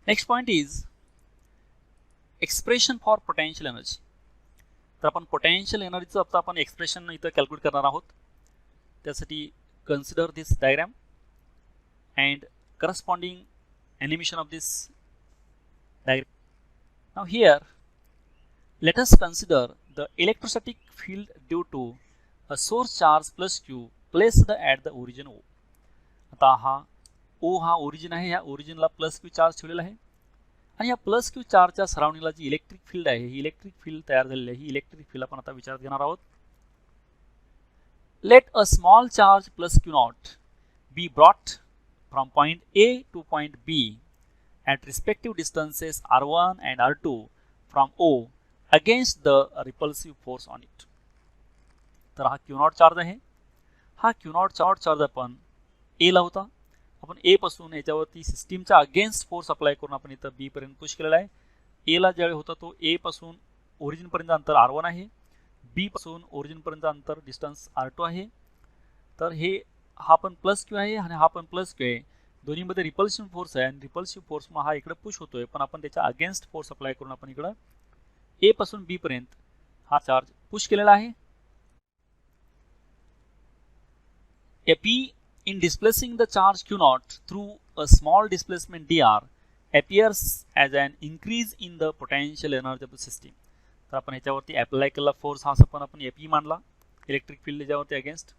Next point is expression for potential energy. तर आपण potential एनर्जीचं आता आपण एक्सप्रेशन इथं कॅल्क्युलेट करणार आहोत. त्यासाठी consider this diagram and corresponding animation of this diagram. Now here let us consider the electrostatic field due to a source charge plus q placed at the origin O. आता हा O हा origin आहे. ह्या ओरिजिनला plus Q charge ठेवलेला आहे आणि या plus Q चार्जच्या सराउंडिंगला जी इलेक्ट्रिक फील्ड आहे ही इलेक्ट्रिक फील्ड तयार झालेली आहे. ही इलेक्ट्रिक फील्ड आपण आता विचारात घेणार आहोत. Let a small charge plus q naught be brought from point A to point B at respective distances r1 and r2 from O against the repulsive force on it. तर हा Q not charge आहे. हा Q not charge आपण A ला होता. आपण A पासून याच्यावरती सिस्टीमचा अगेन्स्ट फोर्स अप्लाय करून आपण इथं B पर्यंत पुश केलेला आहे. A ला ज्यावेळी होता तो A पासून ओरिजिन पर्यंत अंतर r1 आहे. B पासून ओरिजिन पर्यंत अंतर डिस्टन्स r2 आहे. तर हे हा पण प्लस क्यू आहे आणि हा पण प्लस क्यू आहे. दोन्हीमध्ये रिपल्सिव्ह फोर्स आहे आणि रिपल्सिव्ह फोर्समुळे हा इकडे पुश होतोय, पण आपण त्याच्या अगेन्स्ट फोर्स अप्लाय करून आपण इकडं ए पासून बी पर्यंत हा चार्ज पुश केलेला आहे. P in displacing the charge Q naught through a small displacement dr appears as an increase in the potential energy of the system. तर आपण ह्याच्यावरती अप्लाय केलेला फोर्स हा पण आपण P मानला इलेक्ट्रिक फील्ड याच्यावरती अगेन्स्ट.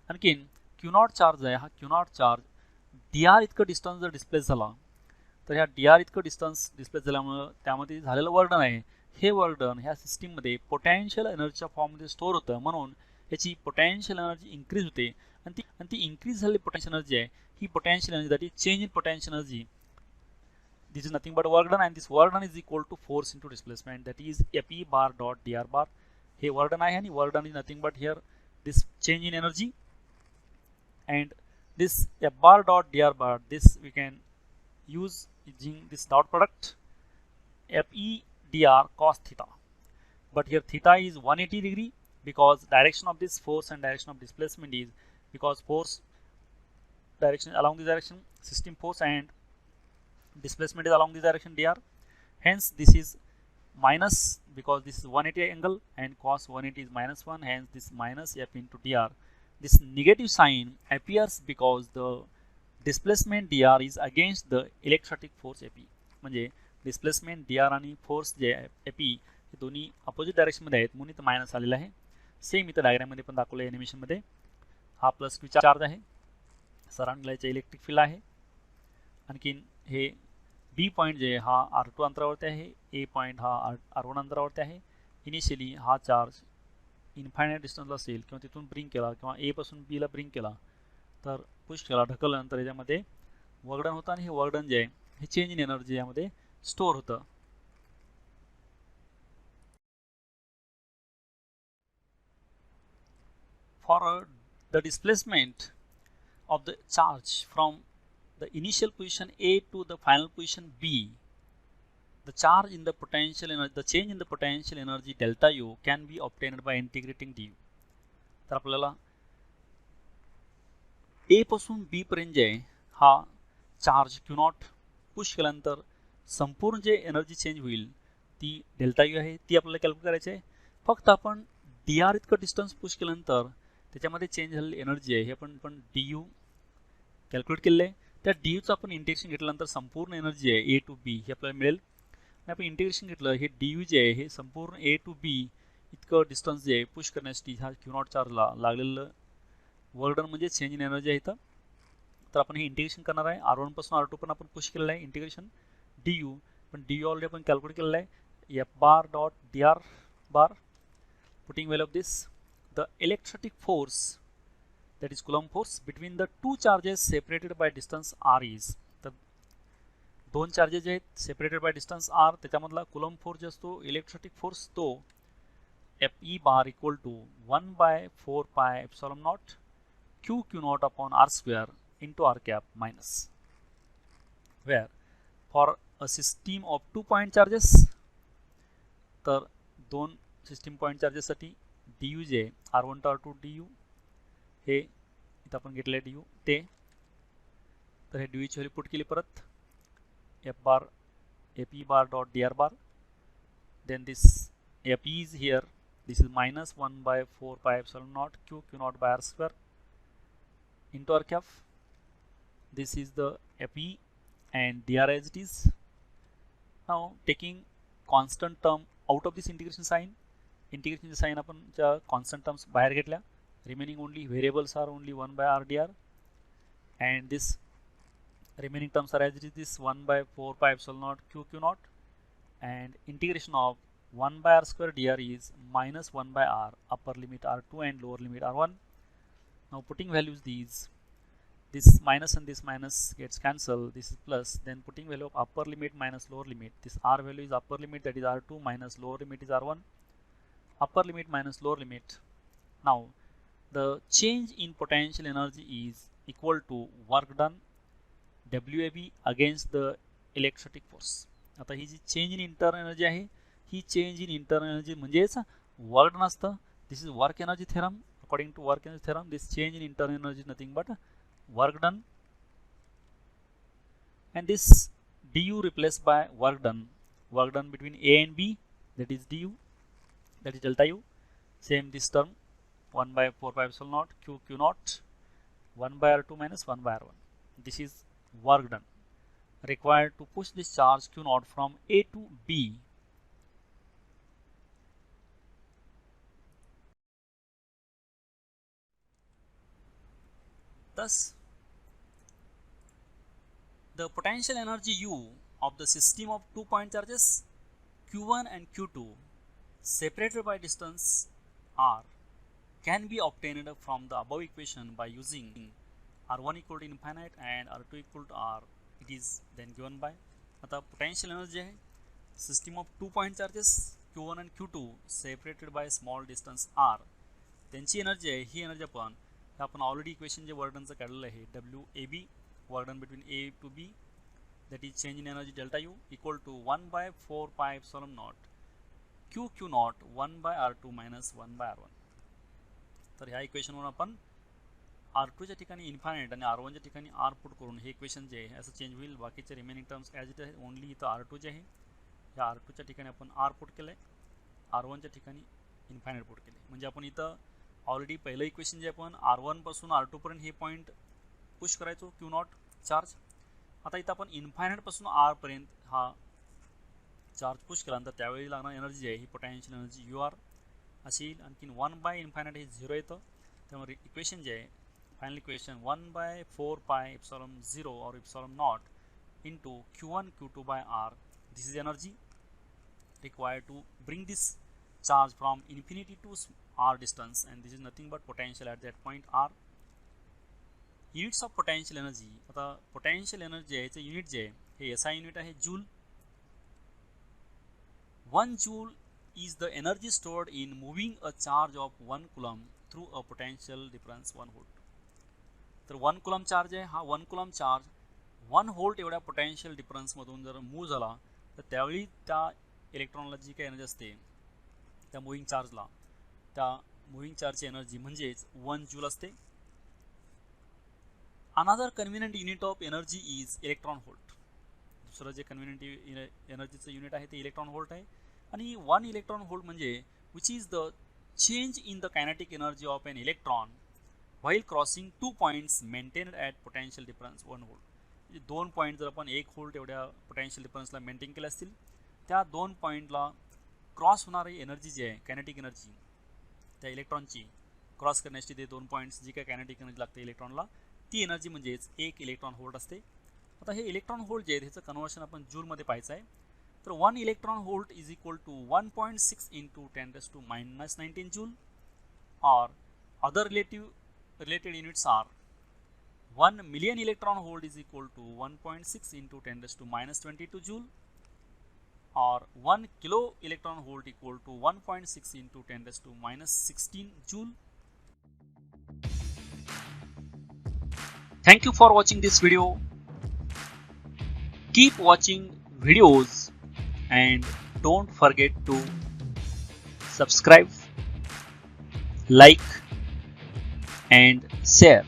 आणखीन Q नॉट चार्ज आहे. हा Q नॉट चार्ज dr इतकं डिस्टन्स जर डिस्प्लेस झाला तर ह्या dr इतकं डिस्टन्स डिस्प्लेस झाल्यामुळं त्यामध्ये झालेलं वर्क डन आहे, हे वर्क डन ह्या सिस्टीममध्ये पोटेन्शियल एनर्जीच्या फॉर्ममध्ये स्टोअर होतं. म्हणून याची पोटेन्शियल एनर्जी इंक्रीज होते आणि ती इंक्रीज झालेली पोटेन्शियल एनर्जी आहे ही potential energy that is change in potential energy. This is nothing but work done and this work done is equal to force into displacement that is P bar dot dr bar. हे work done आहे आणि work done is nothing but here this change in energy and this F bar dot dr bar, this we can use using this dot product Fe dr cos theta, but here theta is 180 degree because direction of this force and direction of displacement is because force direction along this direction, system force and displacement is along this direction dr, hence this is minus because this is 180 angle and cos 180 is minus 1, hence this minus F into dr. This negative sign appears because the displacement dr is against the electrostatic force P. म्हणजे displacement dr आणि force जे P हे दोन्ही opposite डायरेक्शनमध्ये आहेत म्हणून इथं minus आलेला आहे. सेम इथं डायग्राममध्ये पण दाखवलं एनिमेशनमध्ये. हा प्लस क्यू चार्ज आहे, सराउंडिंगला इलेक्ट्रिक फील्ड आहे. आणखीन हे बी पॉईंट जे हा r2 अंतरावरती आहे, ए पॉईंट हा r1 अंतरावरती आहे. इनिशियली हा चार्ज इन्फायनाइट डिस्टन्सला असेल किंवा तिथून ब्रिंग केला किंवा ए पासून बीला ब्रिंग केला तर पुश केला ढकलल्यानंतर याच्यामध्ये वर्क डन होतं आणि हे वर्क डन जे आहे हे चेंज इन एनर्जी यामध्ये स्टोअर होतं. For the displacement of the charge from the initial position A to the final position B, the charge in the potential energy, the change in the potential energy delta U can be obtained by integrating du. तर आपल्याला ए पासून बी पर्यंत जे हा charge Q not push केल्यानंतर संपूर्ण जे energy change होईल ती डेल्टा यू आहे, ती आपल्याला कॅल्क्युलेट करायची आहे. फक्त आपण dr इतकं डिस्टन्स पुश केल्यानंतर त्याच्यामध्ये चेंज झालेली एनर्जी आहे हे आपण du कॅल्क्युलेट केलेलं आहे. त्या duचं आपण इंटिग्रेशन घेतल्यानंतर संपूर्ण एनर्जी आहे ए टू बी हे आपल्याला मिळेल. आपण इंटिग्रेशन घेतलं हे du जे आहे हे संपूर्ण ए टू बी इतकं डिस्टन्स जे आहे पुश करण्यासाठी ह्या Q नॉट चार्जला लागलेलं वर्क डन म्हणजे चेंज इन एनर्जी आहे इथं. तर आपण हे इंटिग्रेशन करणार आहे. r1 पासून r2 पण आपण पुश केलेलं आहे इंटिग्रेशन du, पण du ऑलरेडी आपण कॅल्क्युलेट केलेलं आहे. F bar dot dr bar putting value of this the electrostatic force that is Coulomb force between the two charges separated by distance r is. तर दोन charges जे आहेत separated by distance r त्याच्यामधला Coulomb force जो असतो electrostatic force तो Fe bar equal to 1 by 4 pi epsilon naught Q naught upon r square into r cap minus, where for a system of 2 point charges. तर दोन system point चार्जेससाठी du जे r1 to r2 du हे इथं आपण घेतलं du ते. तर हे du ची व्हॅल्यू पुट केली परत F bar, AP bar dot dr bar. Then this AP is here. This is minus 1 by 4 pi epsilon naught q naught by r square into r cap. This is the AP and dr as it is. Now taking constant term out of this integration sign आपण ज्या constant terms बाहेर घेतल्या, remaining only variables are only 1 by r dr, and this remaining terms are as it is, this 1 by 4 pi epsilon naught q naught, and integration of 1 by r square dr is minus 1 by r, upper limit r2 and lower limit r1. Now putting values these, this minus and this minus gets cancelled, this is plus, then putting value of upper limit minus lower limit, this r value is upper limit, that is r2, minus lower limit is r1, upper limit minus lower limit. Now the change in potential energy is equal to work done WAB against the electrostatic force. आता ही जी change in internal energy आहे, ही change in internal energy म्हणजेच work done असतं. This is work energy theorem. According to work energy theorem, this change in internal energy nothing but work done, and this du replaced by work done between A and B, that is du, that is delta u. Same this term 1 by 4 pi epsilon naught q naught 1 by r2 minus 1 by r1. This is work done required to push this charge q naught from A to B. Thus the potential energy U of the system of 2 point charges Q1 and Q2 separated by distance r can be obtained from the above equation by using r1 equal to infinite and r2 equal to r. It is then given by, आता potential energy आहे system of 2 point charges Q1 and Q2 separated by small distance r, त्यांची energy आहे ही energy आपण already equation जे work डनचं काढलेलं आहे WAB, work done between A to B, that is change in energy delta U equal to 1 by 4 pi epsilon naught q naught 1 by r2 minus 1 by r1. तर ह्या इक्वेशनवर आपण r2 च्या ठिकाणी infinite आणि r1 च्या ठिकाणी r पुट करून हे इक्वेशन जे आहे असं चेंज होईल. बाकीचे रिमेनिंग टर्म्स ॲज इट आहे, ओनली इथं r2 जे आहे या r2 च्या ठिकाणी आपण r पुट केलं आहे, r1 च्या ठिकाणी इन्फायनाइट पुट केले. म्हणजे आपण इथं ऑलरेडी पहिलं इक्वेशन जे आपण r1 पासून r2 पर्यंत हे पॉईंट पुश करायचो q नॉट चार्ज. आता इथं आपण इन्फायनाइट पासून r पर्यंत हा चार्ज पुश केल्यानंतर त्यावेळी लागणारी एनर्जी जी आहे ही पोटेन्शियल एनर्जी यू आर अशी येईल. आणखीन 1 बाय इन्फायनाइट हे 0 येतं, त्यामुळे इक्वेशन जे आहे final equation 1 by 4 pi epsilon 0 और epsilon naught into q1 q2 by r. This is energy required to bring this charge from infinity to r distance, and this is nothing but potential at that point r. Units of potential energy, आता potential energy आहे याचे unit जे आहे हे SI unit आहे joule. 1 joule is the energy stored in moving a charge of 1 coulomb through a potential difference 1 volt. तर 1 coulomb charge आहे, हा 1 coulomb चार्ज 1 volt एवढ्या पोटेन्शियल डिफरन्स मधून जर मूव्ह झाला तर त्यावेळी त्या इलेक्ट्रॉनला जी काही एनर्जी असते त्या मूव्हिंग चार्जला, त्या मूव्हिंग चार्जची एनर्जी म्हणजेच 1 जूल असते. Another convenient unit of energy is electron volt. दुसरं जे कन्व्हिनियंट एनर्जीचं युनिट आहे ते इलेक्ट्रॉन व्होल्ट आहे. आणि 1 इलेक्ट्रॉन व्होल्ट म्हणजे which is the change in the kinetic energy of an electron while crossing 2 points maintained at potential difference 1 volt. म्हणजे 2 point जर आपण 1 व्होल्ट एवढ्या पोटेन्शियल डिफरन्सला मेंटेन केले असतील, त्या 2 पॉईंटला क्रॉस होणारी एनर्जी जी आहे कायनेटिक एनर्जी त्या इलेक्ट्रॉनची क्रॉस करण्यासाठी ते 2 पॉईंट्स जी काय कायनेटिक एनर्जी लागते इलेक्ट्रॉनला ती एनर्जी म्हणजेच 1 इलेक्ट्रॉन व्होल्ट असते. आता हे इलेक्ट्रॉन व्होल्ट जे आहे ह्याचं कन्वर्शन आपण जूलमध्ये पाहायचं आहे. तर 1 electron volt is equal to 1.6 into 10⁻⁻19 joule, और other related units are 1 million electron volt is equal to 1.6 into 10⁻22 joule, और 1 kilo electron volt equal to 1.6 into 10⁻16 joule. Thank you for watching this video. Keep watching videos and don't forget to subscribe, like and share.